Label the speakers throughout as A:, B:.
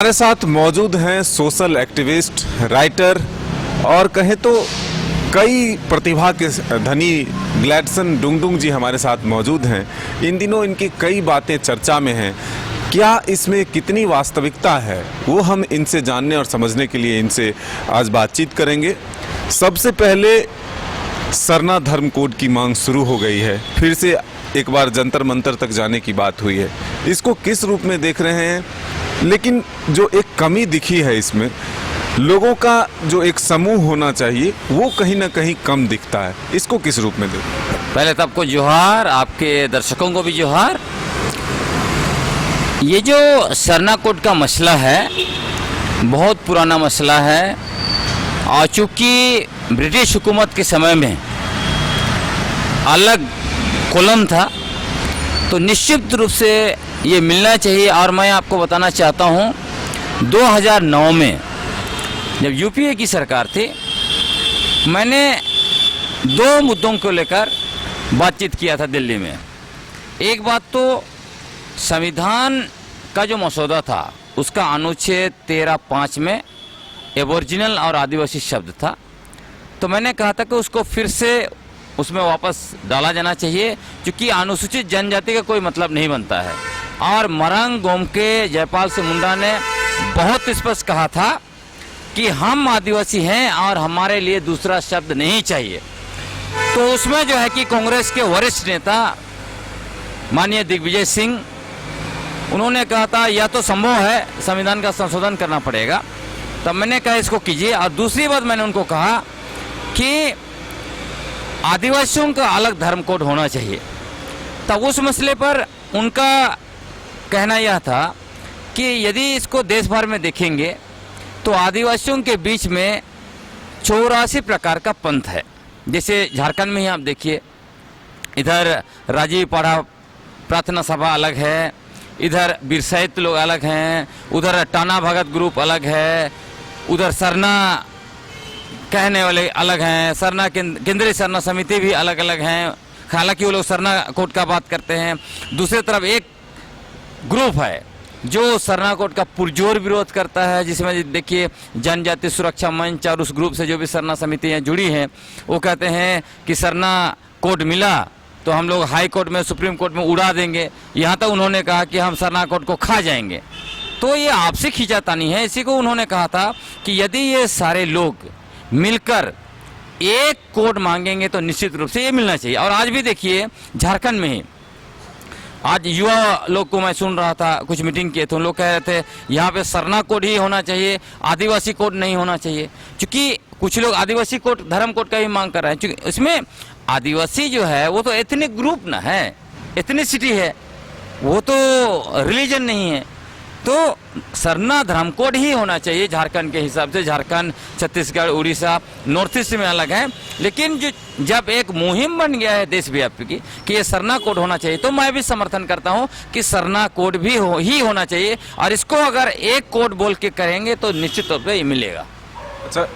A: हमारे साथ मौजूद हैं सोशल एक्टिविस्ट, राइटर और कहें तो कई प्रतिभा के धनी ग्लैडसन डुंगडुंग जी हमारे साथ मौजूद हैं। इन दिनों इनकी कई बातें चर्चा में हैं। क्या इसमें कितनी वास्तविकता है वो हम इनसे जानने और समझने के लिए इनसे आज बातचीत करेंगे। सबसे पहले सरना धर्म कोड की मांग शुरू हो गई है, फिर से एक बार जंतर मंतर तक जाने की बात हुई है। इसको किस रूप में देख रहे हैं? लेकिन जो एक कमी दिखी है इसमें, लोगों का जो एक समूह होना चाहिए वो कहीं ना कहीं कम दिखता है। इसको किस रूप में देखते हैं?
B: पहले तो आपको जोहार, आपके दर्शकों को भी जोहार। ये जो सरना कोड का मसला है बहुत पुराना मसला है और चूँकि ब्रिटिश हुकूमत के समय में अलग कॉलम था तो निश्चित रूप से ये मिलना चाहिए। और मैं आपको बताना चाहता हूँ 2009 में जब यूपीए की सरकार थी, मैंने दो मुद्दों को लेकर बातचीत किया था दिल्ली में। एक बात तो संविधान का जो मसौदा था उसका अनुच्छेद 13(5) में एबोरिजिनल और आदिवासी शब्द था, तो मैंने कहा था कि उसको फिर से उसमें वापस डाला जाना चाहिए, क्योंकि अनुसूचित जनजाति का कोई मतलब नहीं बनता है। और मरंग गोमके जयपाल सिंह मुंडा ने बहुत स्पष्ट कहा था कि हम आदिवासी हैं और हमारे लिए दूसरा शब्द नहीं चाहिए। तो उसमें जो है कि कांग्रेस के वरिष्ठ नेता माननीय दिग्विजय सिंह, उन्होंने कहा था या तो संभव है संविधान का संशोधन करना पड़ेगा, तब मैंने कहा इसको कीजिए। और दूसरी बात मैंने उनको कहा कि आदिवासियों का अलग धर्म कोड होना चाहिए। तब उस मसले पर उनका कहना यह था कि यदि इसको देश भर में देखेंगे तो आदिवासियों के बीच में 84 प्रकार का पंथ है। जैसे झारखंड में ही आप देखिए, इधर राजीव पाड़ा प्रार्थना सभा अलग है, इधर बिरसाहित लोग अलग हैं, उधर टाना भगत ग्रुप अलग है, उधर सरना कहने वाले अलग हैं, सरना केंद्रीय सरना समिति भी अलग अलग हैं। हालांकि वो लोग सरना कोड का बात करते हैं। दूसरी तरफ एक ग्रुप है जो सरना कोड का पुरजोर विरोध करता है, जिसमें देखिए जनजाति सुरक्षा मंच और उस ग्रुप से जो भी सरना समितियाँ जुड़ी हैं वो कहते हैं कि सरना कोड मिला तो हम लोग हाई कोर्ट में, सुप्रीम कोर्ट में उड़ा देंगे। यहाँ तक उन्होंने कहा कि हम सरना कोड को खा जाएंगे। तो ये आपसी खींचातानी है। इसी को उन्होंने कहा था कि यदि ये सारे लोग मिलकर एक कोड मांगेंगे तो निश्चित रूप से ये मिलना चाहिए। और आज भी देखिए झारखंड में ही आज युवा लोग को मैं सुन रहा था, कुछ मीटिंग किए थे, उन लोग कह रहे थे यहाँ पे सरना कोड ही होना चाहिए, आदिवासी कोड नहीं होना चाहिए। क्योंकि कुछ लोग आदिवासी कोड, धर्म कोड का ही मांग कर रहे हैं, क्योंकि इसमें आदिवासी जो है वो तो एथनिक ग्रुप ना है, एथनिसिटी है, वो तो रिलीजन नहीं है। तो सरना धर्म कोड ही होना चाहिए झारखंड के हिसाब से। झारखंड, छत्तीसगढ़, उड़ीसा, नॉर्थ ईस्ट में अलग है। लेकिन जब एक मुहिम बन गया है देशव्यापी की कि ये सरना कोड होना चाहिए, तो मैं भी समर्थन करता हूं कि सरना कोड भी ही होना चाहिए। और इसको अगर एक कोड बोल के करेंगे तो निश्चित तौर पर ये मिलेगा।
A: अच्छा,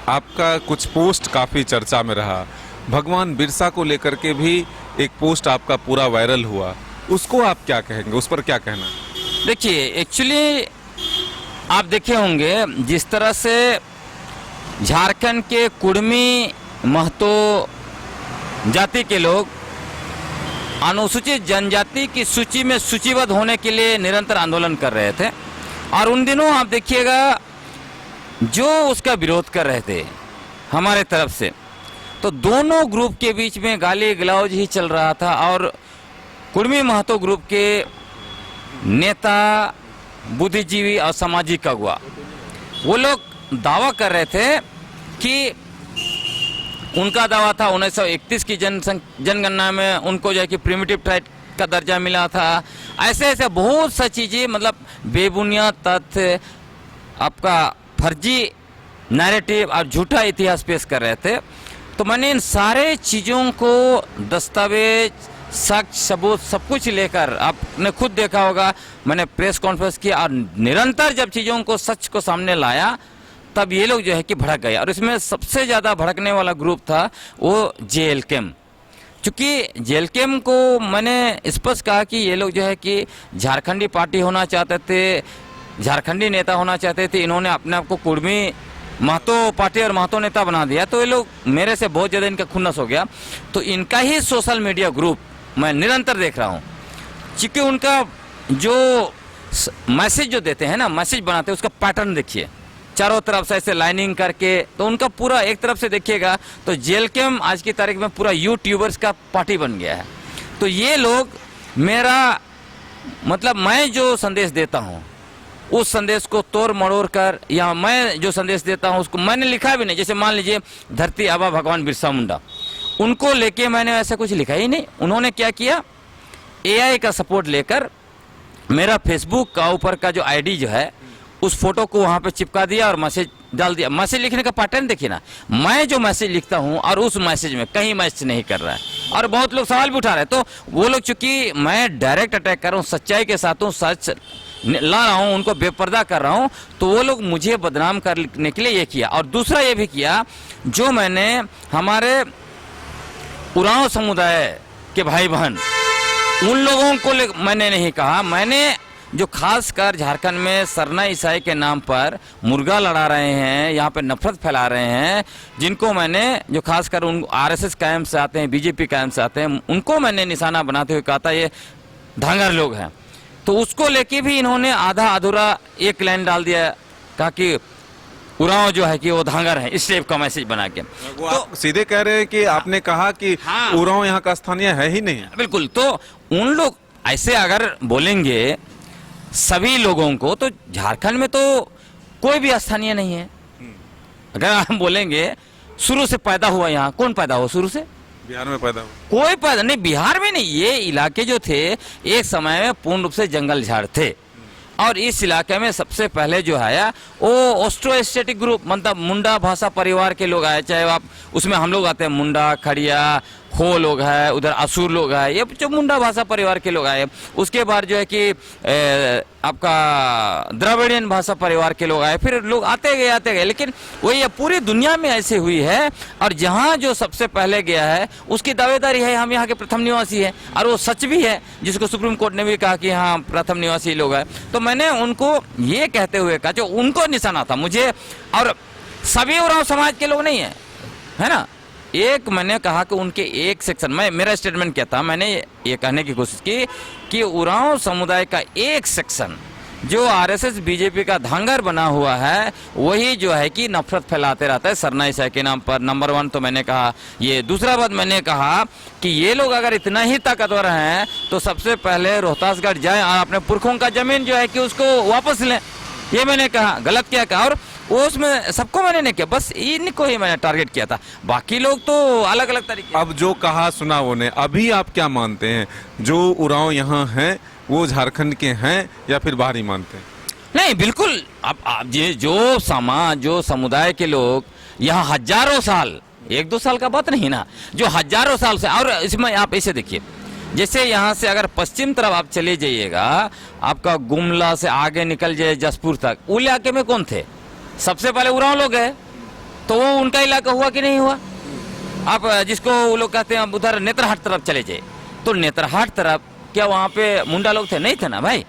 A: आपका कुछ पोस्ट काफ़ी चर्चा में रहा। भगवान बिरसा को लेकर के भी एक पोस्ट आपका पूरा वायरल हुआ, उसको आप क्या कहेंगे? उस पर क्या कहना?
B: देखिए, एक्चुअली आप देखे होंगे जिस तरह से झारखंड के कुड़मी महतो जाति के लोग अनुसूचित जनजाति की सूची में सूचीबद्ध होने के लिए निरंतर आंदोलन कर रहे थे, और उन दिनों आप देखिएगा जो उसका विरोध कर रहे थे हमारे तरफ से, तो दोनों ग्रुप के बीच में गाली गलौज ही चल रहा था। और कुड़मी महतो ग्रुप के नेता, बुद्धिजीवी और सामाजिक अगुवा वो लोग दावा कर रहे थे कि उनका दावा था 1931 की जनगणना में उनको जो है कि प्रिमिटिव ट्राइब का दर्जा मिला था। ऐसे ऐसे बहुत सा चीज़ें, मतलब बेबुनियाद तथ्य, आपका फर्जी नैरेटिव और झूठा इतिहास पेश कर रहे थे। तो मैंने इन सारे चीज़ों को दस्तावेज, साक्ष्य, सबूत सब कुछ लेकर, आपने खुद देखा होगा, मैंने प्रेस कॉन्फ्रेंस किया और निरंतर जब चीज़ों को, सच को सामने लाया, तब ये लोग जो है कि भड़क गए। और इसमें सबसे ज़्यादा भड़कने वाला ग्रुप था वो JLKM। चूँकि JLKM को मैंने स्पष्ट कहा कि ये लोग जो है कि झारखंडी पार्टी होना चाहते थे, झारखंडी नेता होना चाहते थे, इन्होंने अपने आप को कुर्मी महतो पार्टी और महतो नेता बना दिया। तो ये लोग मेरे से बहुत ज़्यादा इनका खुन्नस हो गया। तो इनका ही सोशल मीडिया ग्रुप मैं निरंतर देख रहा हूँ, क्योंकि उनका जो मैसेज जो देते हैं ना, मैसेज बनाते हैं, उसका पैटर्न देखिए, चारों तरफ से ऐसे लाइनिंग करके। तो उनका पूरा एक तरफ से देखिएगा तो जेल कैम आज की तारीख में पूरा यूट्यूबर्स का पार्टी बन गया है। तो ये लोग मेरा मतलब मैं जो संदेश देता हूँ उस संदेश को तोड़ मरोड़ कर, या मैं जो संदेश देता हूँ उसको मैंने लिखा भी नहीं। जैसे मान लीजिए धरती आबा भगवान बिरसा मुंडा, उनको लेके मैंने ऐसा कुछ लिखा ही नहीं। उन्होंने क्या किया, एआई का सपोर्ट लेकर मेरा फेसबुक का ऊपर का जो आईडी जो है उस फोटो को वहाँ पे चिपका दिया और मैसेज डाल दिया। मैसेज लिखने का पैटर्न देखिए ना, मैं जो मैसेज लिखता हूँ और उस मैसेज में कहीं मैच नहीं कर रहा है। और बहुत लोग सवाल भी उठा रहे हैं। तो वो लोग, चूंकि मैं डायरेक्ट अटैक कर रहा हूँ, सच्चाई के साथ हूँ, सच ला रहा हूँ, उनको बेपर्दा कर रहा हूँ, तो वो लोग मुझे बदनाम करने के लिए ये किया। और दूसरा ये भी किया, जो मैंने हमारे उरांव समुदाय के भाई बहन उन लोगों को मैंने नहीं कहा। मैंने जो खासकर झारखंड में सरना ईसाई के नाम पर मुर्गा लड़ा रहे हैं, यहाँ पे नफरत फैला रहे हैं, जिनको मैंने जो खासकर उन आरएसएस कायम से आते हैं, बीजेपी कायम से आते हैं, उनको मैंने निशाना बनाते हुए कहा था ये धांगर लोग हैं। तो उसको लेके भी इन्होंने आधा अधूरा एक लाइन डाल दिया, कहा कि उरांव जो है कि वो धांगर है, इस टाइप का मैसेज बना के।
A: वो आप सीधे कह रहे हैं कि आपने कहा कि
B: हाँ,
A: उरांव यहाँ का स्थानीय है ही नहीं।
B: बिल्कुल। तो उन लोग ऐसे अगर बोलेंगे सभी लोगों को, तो झारखंड में तो कोई भी स्थानीय नहीं है। अगर हम बोलेंगे शुरू से पैदा हुआ यहाँ, कौन पैदा हुआ शुरू से?
A: बिहार में पैदा हुआ
B: कोई पैदा नहीं, बिहार में नहीं। ये इलाके जो थे एक समय में पूर्ण रूप से जंगल झाड़ थे, और इस इलाके में सबसे पहले जो आया वो ऑस्ट्रो-एशियाटिक ग्रुप, मतलब मुंडा भाषा परिवार के लोग आए। चाहे आप उसमें हम लोग आते हैं, मुंडा, खड़िया, हो लोग हैं, उधर असुर लोग हैं, ये जो मुंडा भाषा परिवार के लोग आए। उसके बाद जो है कि आपका द्रविड़ियन भाषा परिवार के लोग आए, फिर लोग आते गए। लेकिन वही पूरी दुनिया में ऐसे हुई है, और जहाँ जो सबसे पहले गया है उसकी दावेदारी है हम यहाँ के प्रथम निवासी है, और वो सच भी है, जिसको सुप्रीम कोर्ट ने भी कहा कि हाँ प्रथम निवासी लोग हैं। तो मैंने उनको ये कहते हुए कहा, जो उनको निशाना था मुझे, और सभी उरांव समाज के लोग नहीं है ना, एक मैंने कहा कि उनके एक सेक्शन में, मेरा स्टेटमेंट क्या था, मैंने ये कहने की कोशिश की कि उरांव समुदाय का एक सेक्शन जो आरएसएस बीजेपी का धांगर बना हुआ है, वही जो है कि नफरत फैलाते रहता है सरना ईसाई के नाम पर। नंबर 1 तो मैंने कहा ये। दूसरा बात मैंने कहा कि ये लोग अगर इतना ही ताकतवर हैं तो सबसे पहले रोहतासगढ़ जाएं और अपने पुरखों का जमीन जो है कि उसको वापस लें। ये मैंने कहा, गलत क्या कहा, और उसमें सबको मैंने नहीं किया, बस इनको ही मैंने टारगेट किया था, बाकी लोग तो अलग अलग तरीके।
A: अब जो कहा सुना वो ने, अभी आप क्या मानते हैं, जो उरांव यहाँ हैं वो झारखंड के हैं या फिर बाहरी मानते हैं?
B: नहीं, बिल्कुल। अब ये जो समाज, जो समुदाय के लोग यहाँ हजारों साल, 1-2 साल का बात नहीं ना, जो हजारों साल से, और इसमें आप ऐसे देखिए, जैसे यहाँ से अगर पश्चिम तरफ आप चले जाइएगा, आपका गुमला से आगे निकल जाए जसपुर तक, वो इलाके में कौन थे? सबसे पहले उरांव लोग है, तो वो उनका इलाका हुआ कि नहीं हुआ? आप जिसको वो लोग कहते हैं उधर नेत्रहाट तरफ चले जाए, तो नेत्रहाट तरफ क्या वहाँ पे मुंडा लोग थे? नहीं थे ना भाई।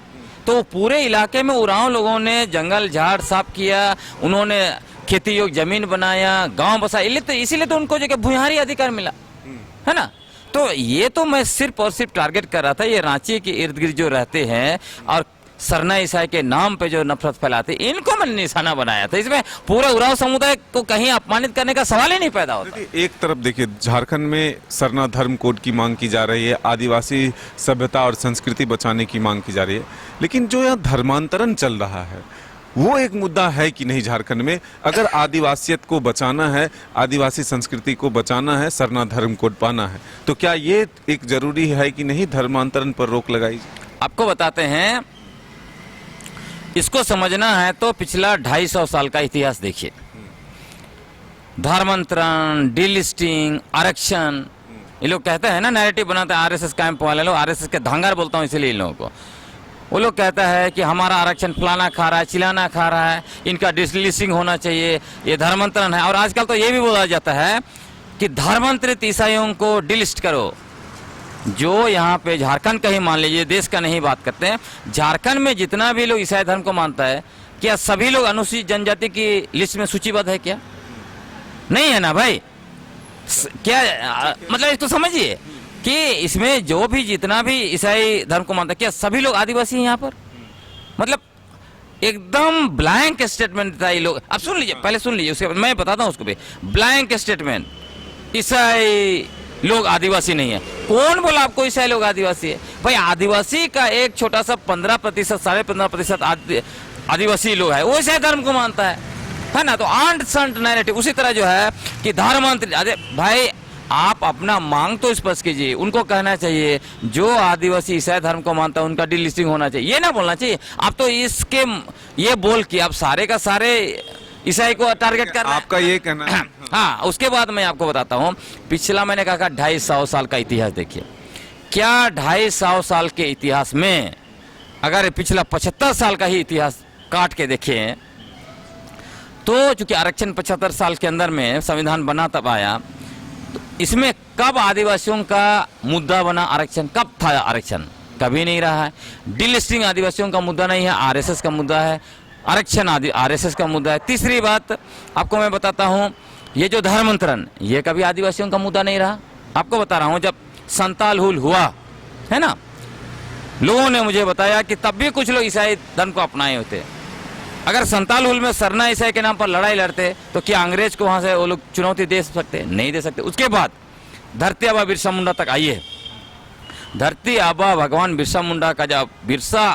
B: तो पूरे इलाके में उरांव लोगों ने जंगल झाड़ साफ किया, उन्होंने खेती योग्य जमीन बनाया, गांव बसाया, तो इसीलिए तो उनको जगह भूमिहारी अधिकार मिला, है ना। तो ये तो मैं सिर्फ और सिर्फ टारगेट कर रहा था ये रांची के इर्द गिर्द जो रहते हैं और सरना ईसाई के नाम पे जो नफरत फैलाते, इनको मैंने निशाना बनाया था। इसमें पूरा उरांव समुदाय को कहीं अपमानित करने का सवाल ही नहीं पैदा होता।
A: एक तरफ देखिए, झारखंड में सरना धर्म कोड की मांग की जा रही है, आदिवासी सभ्यता और संस्कृति बचाने की मांग की जा रही है, लेकिन जो यहाँ धर्मांतरण चल रहा है वो एक मुद्दा है कि नहीं झारखंड में? अगर आदिवासियत को बचाना है, आदिवासी संस्कृति को बचाना है, सरना धर्म कोड पाना है, तो क्या ये एक जरूरी है कि नहीं धर्मांतरण पर रोक लगाई?
B: आपको बताते हैं, इसको समझना है तो पिछला 250 साल का इतिहास देखिए। धर्मांतरण, डिलिस्टिंग, आरक्षण, ये लोग कहते हैं ना, नैरेटिव बनाते हैं आरएसएस कैंप वाले लोग, आरएसएस के धांगर बोलता हूँ इसीलिए इन लोगों को। वो लोग कहता है कि हमारा आरक्षण फलाना खा रहा है, चिलाना खा रहा है, इनका डिलिस्टिंग होना चाहिए, ये धर्मांतरण है। और आजकल तो ये भी बोला जाता है कि धर्मांतरित ईसाइयों को डिलिस्ट करो, जो यहाँ पे झारखंड का ही मान लीजिए, देश का नहीं बात करते हैं, झारखंड में जितना भी लोग ईसाई धर्म को मानता है, क्या सभी लोग अनुसूचित जनजाति की लिस्ट में सूचीबद्ध है क्या? नहीं है ना भाई। क्या मतलब इसको समझिए कि इसमें जो भी जितना भी ईसाई धर्म को मानता है, क्या सभी लोग आदिवासी हैं यहाँ पर? मतलब एकदम ब्लैंक स्टेटमेंट था ये लोग। अब सुन लीजिए, पहले सुन लीजिए, उसके बाद मैं बताता हूँ उसको भी। ब्लैंक स्टेटमेंट, ईसाई लोग आदिवासी नहीं है। कौन बोला आपको ईसाई लोग आदिवासी है? भाई आदिवासी का एक छोटा सा 15%, 15.5% आदिवासी लोग है, वो ईसाई धर्म को मानता है ना। तो आंट संट नैरेटिव उसी तरह जो है कि धर्मांतरित। अरे भाई आप अपना मांग तो स्पष्ट कीजिए। उनको कहना चाहिए जो आदिवासी ईसाई धर्म को मानता है उनका डिलिस्टिंग होना चाहिए, ये ना बोलना चाहिए। आप तो इसके ये बोल के आप सारे का सारे ईसाई को टारगेट कर रहे हैं।
A: आपका ये कहना है।
B: हाँ, उसके बाद मैं आपको बताता हूँ, पिछला मैंने कहा 250 साल का इतिहास देखिए। क्या 250 साल के इतिहास में अगर पिछला 75 साल का ही इतिहास काट के देखें तो चूंकि आरक्षण 75 साल के अंदर में संविधान बना तब आया, तो इसमें कब आदिवासियों का मुद्दा बना आरक्षण? कब था आरक्षण? कभी नहीं रहा है। डिलिस्टिंग आदिवासियों का मुद्दा नहीं है, आरएसएस का मुद्दा है। आरक्षण आरएसएस का मुद्दा है। तीसरी बात आपको मैं बताता हूं, ये जो धर्मांतरण, ये कभी आदिवासियों का मुद्दा नहीं रहा। आपको बता रहा हूं, जब संताल हुल हुआ है ना, लोगों ने मुझे बताया कि तब भी कुछ लोग ईसाई धर्म को अपनाए होते। अगर संताल हुल में सरना ईसाई के नाम पर लड़ाई लड़ते तो क्या अंग्रेज को वहां से वो लोग चुनौती दे सकते? नहीं दे सकते। उसके बाद धरती आबा बिरसा मुंडा तक आइए। धरती आबा भगवान बिरसा मुंडा का जब बिरसा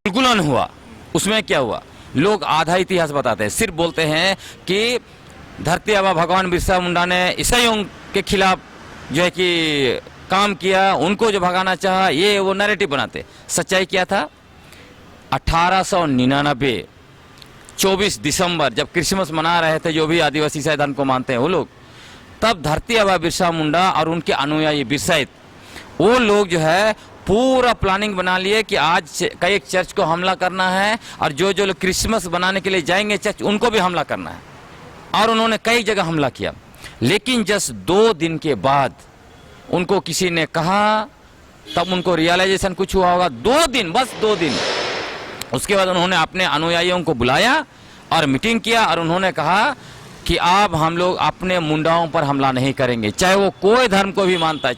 B: उन्मूलन हुआ, उसमें क्या हुआ? लोग आधा इतिहास बताते हैं, सिर्फ बोलते हैं कि धरती आबा भगवान बिरसा मुंडा ने ईसाइयों के खिलाफ जो है कि काम किया, उनको जो भगाना चाहा, ये वो नैरेटिव बनाते। सच्चाई क्या था? 1899 24 दिसंबर जब क्रिसमस मना रहे थे जो भी आदिवासी ईसाई धर्म को मानते हैं वो लोग, तब धरती आबा बिरसा मुंडा और उनके अनुयायी बिरसाइत, वो लोग जो है पूरा प्लानिंग बना लिए कि आज कई एक चर्च को हमला करना है और जो जो लोग क्रिसमस बनाने के लिए जाएंगे चर्च, उनको भी हमला करना है। और उन्होंने कई जगह हमला किया। लेकिन जस्ट 2 दिन के बाद उनको किसी ने कहा, तब उनको रियलाइजेशन कुछ हुआ होगा। 2 दिन, बस 2 दिन। उसके बाद उन्होंने अपने अनुयायियों को बुलाया और मीटिंग किया और उन्होंने कहा कि अब हम लोग अपने मुंडाओं पर हमला नहीं करेंगे, चाहे वो कोई धर्म को भी मानता है,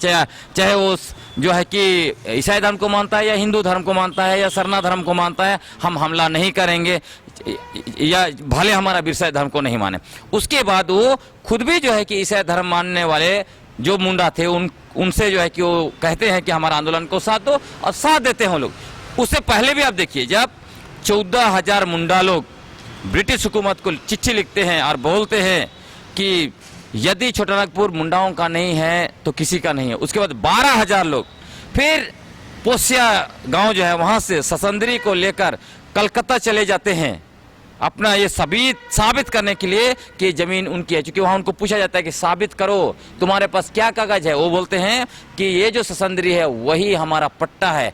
B: चाहे वो जो है कि ईसाई धर्म को मानता है या हिंदू धर्म को मानता है या सरना धर्म को मानता है, हम हमला नहीं करेंगे, या भले हमारा बिरसाई धर्म को नहीं माने। उसके बाद वो खुद भी जो है कि ईसाई धर्म मानने वाले जो मुंडा थे उनसे जो है कि वो कहते हैं कि हमारा आंदोलन को साथ दो, और साथ देते हैं वो लोग। उससे पहले भी आप देखिए, जब 14,000 मुंडा लोग ब्रिटिश हुकूमत को चिट्ठी लिखते हैं और बोलते हैं कि यदि छोटानागपुर मुंडाओं का नहीं है तो किसी का नहीं है। उसके बाद 12,000 लोग फिर पोसिया गांव जो है वहां से ससंदरी को लेकर कलकत्ता चले जाते हैं अपना ये साबित करने के लिए कि जमीन उनकी है। क्योंकि वहां उनको पूछा जाता है कि साबित करो तुम्हारे पास क्या कागज है। वो बोलते हैं कि ये जो ससंदरी है वही हमारा पट्टा है,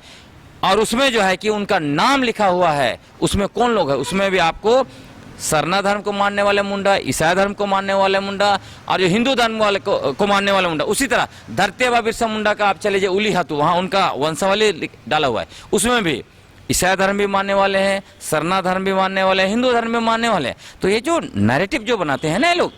B: और उसमें जो है कि उनका नाम लिखा हुआ है। उसमें कौन लोग है? उसमें भी आपको सरना धर्म को मानने वाले मुंडा, ईसाई धर्म को मानने वाले मुंडा, और जो हिंदू धर्म वाले को मानने वाले मुंडा। उसी तरह धरती आबा बिरसा मुंडा का आप चले जाइए उली हाथू, वहाँ उनका वंशावली डाला हुआ है। उसमें भी ईसाई धर्म भी मानने वाले हैं, सरना धर्म भी मानने वाले हैं, हिंदू धर्म भी मानने वाले हैं। तो ये जो नैरेटिव जो बनाते हैं ना ये लोग,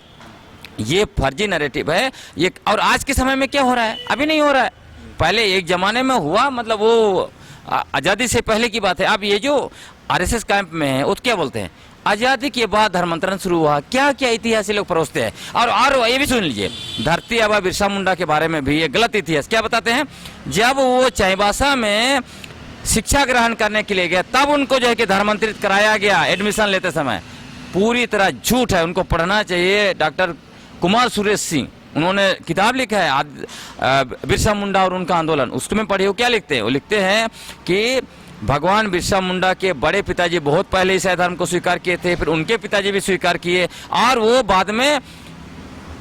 B: ये फर्जी नैरेटिव है ये। और आज के समय में क्या हो रहा है? अभी नहीं हो रहा है, पहले एक जमाने में हुआ, मतलब वो आज़ादी से पहले की बात है। अब ये जो आरएसएस कैंप में है वो क्या बोलते हैं, आज़ादी के बाद धर्मांतरण शुरू हुआ, क्या क्या इतिहास लोग परोसते हैं। और ये भी सुन लीजिए, धरती आबा बिरसा मुंडा के बारे में भी ये गलत इतिहास क्या बताते हैं। जब वो चाईबासा में शिक्षा ग्रहण करने के लिए गए तब उनको जो है कि धर्मांतरित कराया गया एडमिशन लेते समय। पूरी तरह झूठ है, उनको पढ़ना चाहिए। डॉक्टर कुमार सुरेश सिंह, उन्होंने किताब लिखा है बिरसा मुंडा और उनका आंदोलन, उसमें पढ़े हो क्या लिखते हैं। वो लिखते हैं कि भगवान बिरसा मुंडा के बड़े पिताजी बहुत पहले ईसाई धर्म को स्वीकार किए थे, फिर उनके पिताजी भी स्वीकार किए, और वो बाद में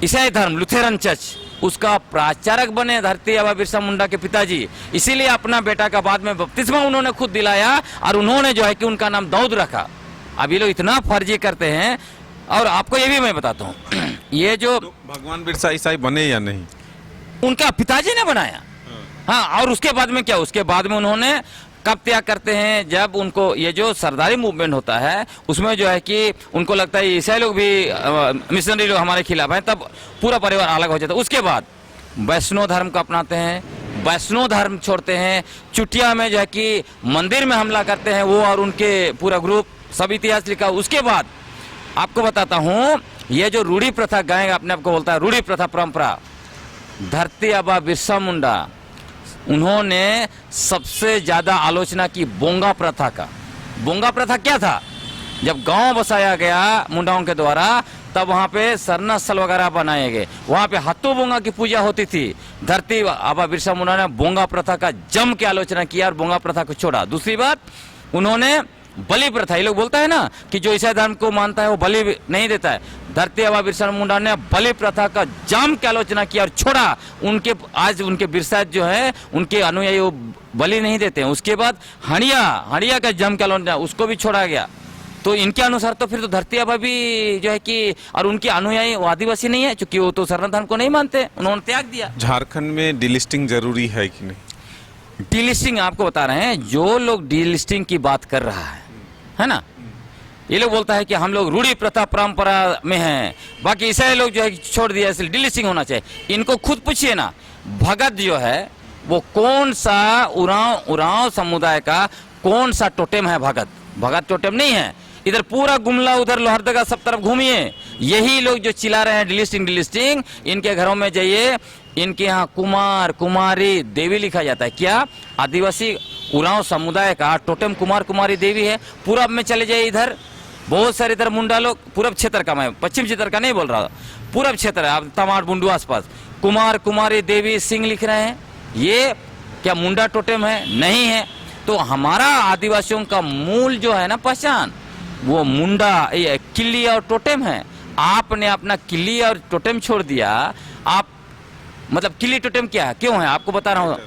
B: ईसाई धर्म लुथेरन चर्च उसका प्राचारक बने धरती आबा बिरसा मुंडा के पिताजी। इसीलिए अपना बेटा का बाद में बपतिस्मा उन्होंने खुद दिलाया, और उन्होंने जो है कि उनका नाम दाऊद रखा। अब ये लोग इतना फर्जी करते हैं। और आपको ये भी मैं बताता हूँ, ये जो
A: तो भगवान बिरसा ईसाई बने या नहीं,
B: उनका पिताजी ने बनाया, हाँ, और उसके बाद में क्या, उसके बाद में उन्होंने कब त्याग करते हैं, जब उनको ये जो सरदारी मूवमेंट होता है उसमें जो है कि उनको लगता है ईसाई लोग भी मिशनरी लोग हमारे खिलाफ हैं, तब पूरा परिवार अलग हो जाता है। उसके बाद वैष्णव धर्म को अपनाते हैं, वैष्णव धर्म छोड़ते हैं, चुटिया में जो है कि मंदिर में हमला करते हैं वो और उनके पूरा ग्रुप, सब इतिहास लिखा। उसके बाद आपको बताता हूँ, ये जो रूढ़ी प्रथा गाएगा अपने आप को बोलता है रूढ़ी प्रथा परंपरा, धरती आबा बिरसा मुंडा, उन्होंने सबसे ज्यादा आलोचना की बोंगा प्रथा का। बोंगा प्रथा क्या था, जब गांव बसाया गया मुंडाओं के द्वारा तब वहां पे सरना स्थल वगैरह बनाए गए, वहां पे हत्तू बोंगा की पूजा होती थी। धरती आबा बिरसा मुंडा ने बोंगा प्रथा का जम के आलोचना किया और बोंगा प्रथा को छोड़ा। दूसरी बात, उन्होंने बलि प्रथा, ये लोग बोलता है ना कि जो ईसाई धर्म को मानता है वो बलि नहीं देता है, धरती आबा बिरसा मुंडा ने बलि प्रथा का जाम की आलोचना किया और छोड़ा। उनके आज उनके बिरसा जो है उनके अनुयायी वो बलि नहीं देते हैं। उसके बाद हड़िया का जम की आलोचना, उसको भी छोड़ा गया। तो इनके अनुसार तो फिर तो धरती आबा भी जो है कि, और उनके अनुयायी वो आदिवासी नहीं है, क्योंकि वो तो सनातन धर्म को नहीं मानते, उन्होंने त्याग दिया।
A: झारखंड में डिलिस्टिंग जरूरी है कि नहीं?
B: डीलिस्टिंग आपको बता रहे हैं, जो लोग डीलिस्टिंग की बात कर रहा है ना, ये लोग बोलता है कि हम लोग रूढ़ी प्रथा परंपरा में हैं, बाकी ईसाई लोग जो है छोड़ दिया, इसलिए डीलिस्टिंग होना चाहिए। इनको खुद पूछिए ना, भगत जो है वो कौन सा उरांव समुदाय का कौन सा टोटेम है? भगत टोटेम नहीं है। इधर पूरा गुमला, उधर लोहरदगा, सब तरफ घूमिए, यही लोग जो चिल्ला रहे हैं डिलिस्टिंग, इनके घरों में जाइए, इनके यहाँ कुमार कुमारी देवी लिखा जाता है। क्या आदिवासी उरांव समुदाय का टोटेम कुमार कुमारी देवी है। पूरब में चले जाइए, इधर बहुत सारे इधर मुंडा लोग, पूरब क्षेत्र का, मैं पश्चिम क्षेत्र का नहीं बोल रहा, पूरब क्षेत्र है, आप तमाड़ बुंडू आसपास, कुमार कुमारी देवी सिंह लिख रहे हैं। ये क्या मुंडा टोटेम है? नहीं है। तो हमारा आदिवासियों का मूल जो है ना पहचान, वो मुंडा किल्ली और टोटेम है। आपने अपना किल्ली और टोटेम छोड़ दिया। आप मतलब किल्ली टोटेम क्या है, क्यों है, आपको बता रहा हूँ।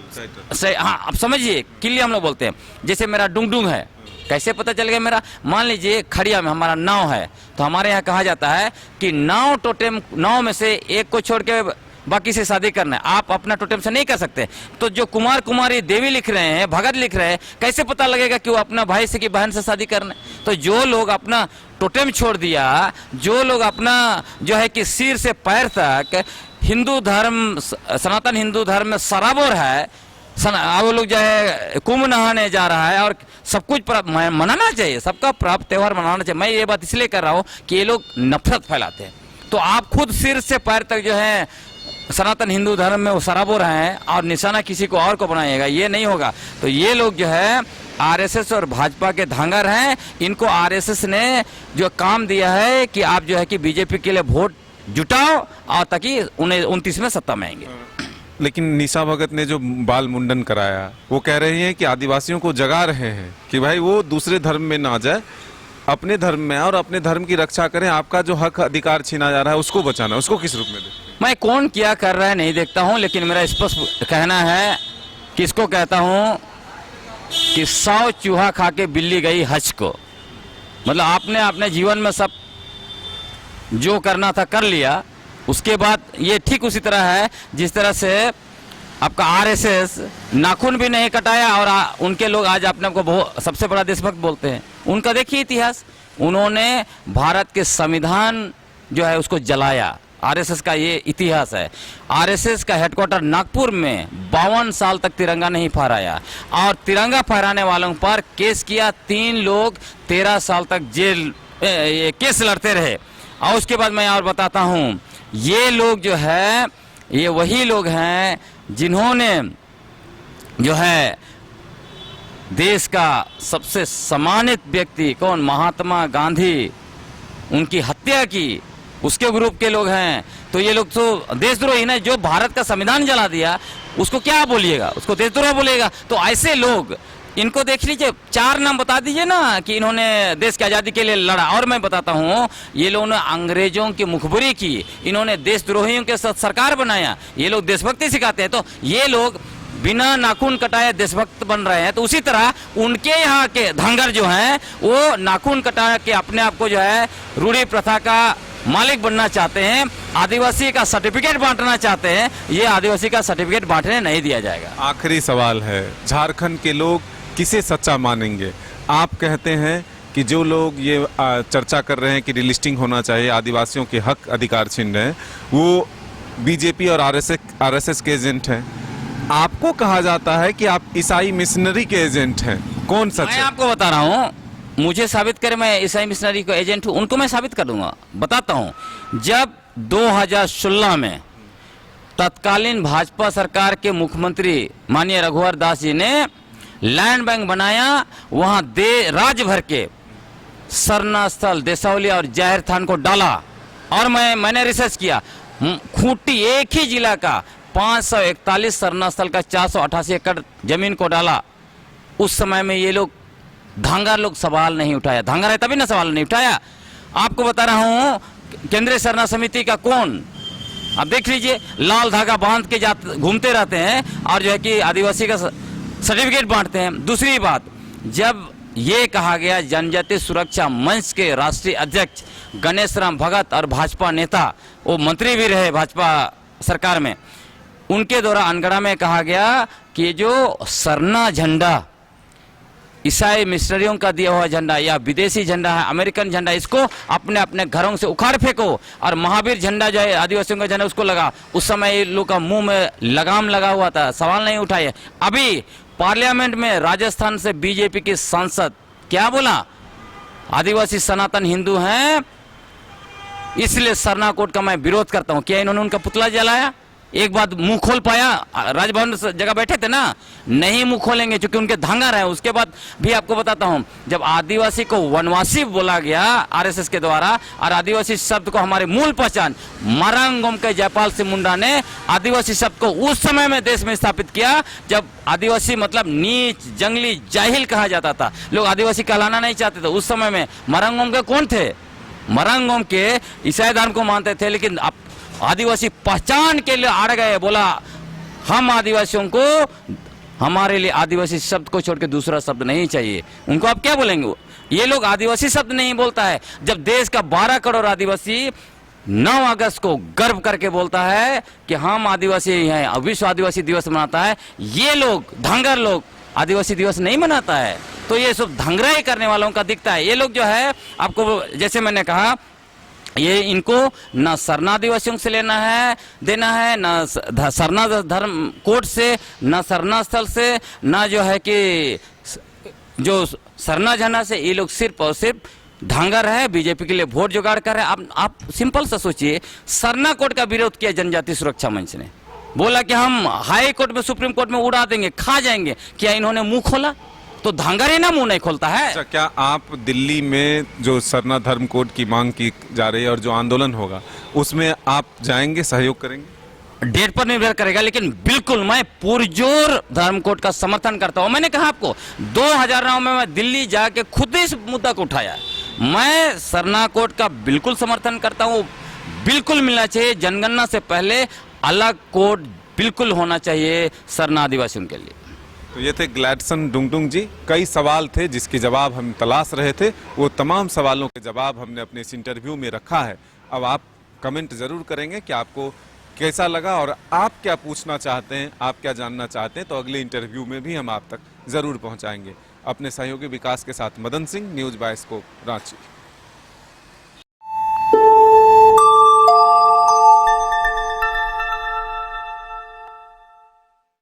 B: हाँ, अब समझिए, किल्ली हम लोग बोलते हैं, जैसे मेरा डुंगडुंग है, कैसे पता चल गया मेरा? मान लीजिए खड़िया में हमारा नाव है, तो हमारे यहाँ कहा जाता है कि नाव टोटेम, नाव में से एक को छोड़ के बाकी से शादी करना है, आप अपना टोटेम से नहीं कर सकते। तो जो कुमार कुमारी देवी लिख रहे हैं, भगत लिख रहे हैं, कैसे पता लगेगा कि वो अपना भाई से कि बहन से शादी करना है? तो जो लोग अपना टोटेम छोड़ दिया, जो लोग अपना जो है कि सिर से पैर तक हिंदू धर्म, सनातन हिंदू धर्म में सराबोर है, वो लोग जो है कुंभ नहाने जा रहा है और सब कुछ मनाना चाहिए, सबका पर्व त्योहार मनाना चाहिए। मैं ये बात इसलिए कर रहा हूँ कि ये लोग नफरत फैलाते हैं। तो आप खुद सिर से पैर तक जो है सनातन हिंदू धर्म में वो सराबोर हैं और निशाना किसी को और को बनाएगा, ये नहीं होगा। तो ये लोग जो है आरएसएस और भाजपा के धांगर हैं। इनको आरएसएस ने जो काम दिया है कि आप जो है कि बीजेपी के लिए वोट जुटाओ और ताकि उन्हें 29 में सत्ता में आएंगे।
A: लेकिन निशा भगत ने जो बाल मुंडन कराया, वो कह रहे हैं कि आदिवासियों को जगा रहे हैं कि भाई वो दूसरे धर्म में ना जाए, अपने धर्म में और अपने धर्म की रक्षा करें। आपका जो हक अधिकार छीना जा रहा है उसको बचाना, उसको किस रूप में देखते हैं?
B: मैं कौन क्या कर रहा है नहीं देखता हूं, लेकिन मेरा स्पष्ट कहना है, किसको कहता हूं कि 100 चूहा खा के बिल्ली गई हज को। मतलब आपने अपने जीवन में सब जो करना था कर लिया, उसके बाद ये ठीक उसी तरह है जिस तरह से आपका आरएसएस नाखून भी नहीं कटाया और उनके लोग आज अपने को सबसे बड़ा देशभक्त बोलते हैं। उनका देखिए इतिहास, उन्होंने भारत के संविधान जो है उसको जलाया। आरएसएस का ये इतिहास है। आरएसएस का हेडक्वार्टर नागपुर में 52 साल तक तिरंगा नहीं फहराया और तिरंगा फहराने वालों पर केस किया। 3 लोग 13 साल तक जेल केस लड़ते रहे। और उसके बाद मैं और बताता हूँ, ये लोग जो है ये वही लोग हैं जिन्होंने जो है देश का सबसे सम्मानित व्यक्ति कौन, महात्मा गांधी, उनकी हत्या की, उसके ग्रुप के लोग हैं। तो ये लोग तो देशद्रोही ना, जो भारत का संविधान जला दिया उसको क्या बोलिएगा, उसको देशद्रोह बोलिएगा। तो ऐसे लोग, इनको देख लीजिए, 4 नाम बता दीजिए ना कि इन्होंने देश की आज़ादी के लिए लड़ा। और मैं बताता हूँ, ये लोगों ने अंग्रेजों की मुखबरी की, इन्होंने देशद्रोहियों के साथ सरकार बनाया। ये लोग देशभक्ति सिखाते हैं, तो ये लोग बिना नाखून कटाए देशभक्त बन रहे हैं। तो उसी तरह उनके यहाँ के धांगर जो हैं वो नाखून कटा के अपने आप को जो है रूढ़ी प्रथा का मालिक बनना चाहते हैं। आदिवासी का सर्टिफिकेट बांटना चाहते हैं, ये आदिवासी का सर्टिफिकेट बांटने नहीं दिया जाएगा।
A: आखिरी सवाल है, झारखंड के लोग किसे सच्चा मानेंगे? आप कहते हैं कि जो लोग ये चर्चा कर रहे हैं कि डिलिस्टिंग होना चाहिए, आदिवासियों के हक अधिकार छीन रहे हैं, वो बीजेपी और आरएसएस के एजेंट हैं। आपको कहा जाता है कि आप ईसाई मिशनरी के एजेंट हैं। कौन सच
B: मैं
A: है?
B: आपको बता रहा हूँ, मुझे साबित करे मैं ईसाई मिशनरी का एजेंट हूँ, उनको मैं साबित कर दूंगा। बताता हूँ, जब 2016 में तत्कालीन भाजपा सरकार के मुख्यमंत्री माननीय रघुवर दास जी ने लैंड बैंक बनाया, वहां राज्य भर के सरना स्थल, देसावली और जाहिर थान को डाला, और मैंने रिसर्च किया, खूंटी एक ही जिला का 541 सरना स्थल का 488 एकड़ जमीन को डाला। उस समय में ये लोग धांगर लोग सवाल नहीं उठाया, धांगर है तभी ना सवाल नहीं उठाया। आपको बता रहा हूं, केंद्रीय सरना समिति का कौन, अब देख लीजिए, लाल धागा बांध के घूमते रहते हैं और जो है कि आदिवासी का सर्टिफिकेट बांटते हैं। दूसरी बात, जब ये कहा गया जनजाति सुरक्षा मंच के राष्ट्रीय अध्यक्ष गणेश राम भगत और भाजपा नेता, वो मंत्री भी रहे भाजपा सरकार में, उनके द्वारा अनगढ़ा में कहा गया कि जो सरना झंडा ईसाई मिशनरियों का दिया हुआ झंडा या विदेशी झंडा है, अमेरिकन झंडा, इसको अपने अपने घरों से उखाड़ फेंको, और महावीर झंडा जो है आदिवासियों का झंडा उसको लगा। उस समय ये लोग का मुंह में लगाम लगा हुआ था, सवाल नहीं उठाए। अभी पार्लियामेंट में राजस्थान से बीजेपी के सांसद क्या बोला, आदिवासी सनातन हिंदू हैं, इसलिए सरना कोड का मैं विरोध करता हूं। क्या इन्होंने उनका पुतला जलाया? एक बात मुंह खोल पाया? राजभवन जगह बैठे थे ना, नहीं मुंह खोलेंगे क्योंकि उनके धांगर है। उसके बाद भी आपको बताता हूं, जब आदिवासी को वनवासी बोला गया आरएसएस के द्वारा, और आदिवासी शब्द को हमारे मूल पहचान मरांगोम के जयपाल सिंह मुंडा ने आदिवासी शब्द को उस समय में देश में स्थापित किया, जब आदिवासी मतलब नीच, जंगली, जाहिल कहा जाता था। लोग आदिवासी कहलाना नहीं चाहते थे। उस समय में मरांगोम के कौन थे? मरांगोम के ईसाई धर्म को मानते थे, लेकिन आदिवासी पहचान के लिए अड़ गए, बोला हम आदिवासियों को, हमारे लिए आदिवासी शब्द को छोड़ के दूसरा शब्द नहीं चाहिए। उनको आप क्या बोलेंगे? ये लोग आदिवासी शब्द नहीं बोलता है। जब देश का 12 करोड़ आदिवासी 9 अगस्त को गर्व करके बोलता है कि हम आदिवासी हैं, विश्व आदिवासी दिवस मनाता है, ये लोग धांगर लोग आदिवासी दिवस नहीं मनाता है। तो ये सब धांगराई करने वालों का दिखता है। ये लोग जो है, आपको जैसे मैंने कहा, ये इनको न सरना आदिवासियों से लेना है देना है, न सरना धर्म कोड से, न सरना स्थल से, न जो है कि जो सरना झंडा से। ये लोग सिर्फ और सिर्फ धांगर है, बीजेपी के लिए वोट जुगाड़ कर रहे हैं। आप सिंपल सा सोचिए, सरना कोड का विरोध किया जनजाति सुरक्षा मंच ने, बोला कि हम हाई कोर्ट में, सुप्रीम कोर्ट में उड़ा देंगे, खा जाएंगे। क्या इन्होंने मुंह खोला? तो धांगर है ना, मुंह नहीं खोलता है।
A: अच्छा, क्या आप दिल्ली में जो सरना धर्म कोड की मांग की जा रही है और जो आंदोलन होगा, उसमें आप जाएंगे, सहयोग करेंगे?
B: डेट पर निर्भर करेगा, लेकिन बिल्कुल मैं पुरजोर धर्म कोड का समर्थन करता हूं। मैंने कहा आपको, 2009 में मैं दिल्ली जाके खुद इस मुद्दा को उठाया। मैं सरना कोड का बिल्कुल समर्थन करता हूं, बिल्कुल मिलना चाहिए। जनगणना से पहले अलग कोड बिल्कुल होना चाहिए सरना आदिवासियों के लिए।
A: तो ये थे ग्लैडसन डुंगडुंग जी। कई सवाल थे जिसके जवाब हम तलाश रहे थे, वो तमाम सवालों के जवाब हमने अपने इस इंटरव्यू में रखा है। अब आप कमेंट जरूर करेंगे कि आपको कैसा लगा और आप क्या पूछना चाहते हैं, आप क्या जानना चाहते हैं, तो अगले इंटरव्यू में भी हम आप तक जरूर पहुंचाएंगे। अपने सहयोगी विकास के साथ Madan Singh, news bye scope, Ranchi.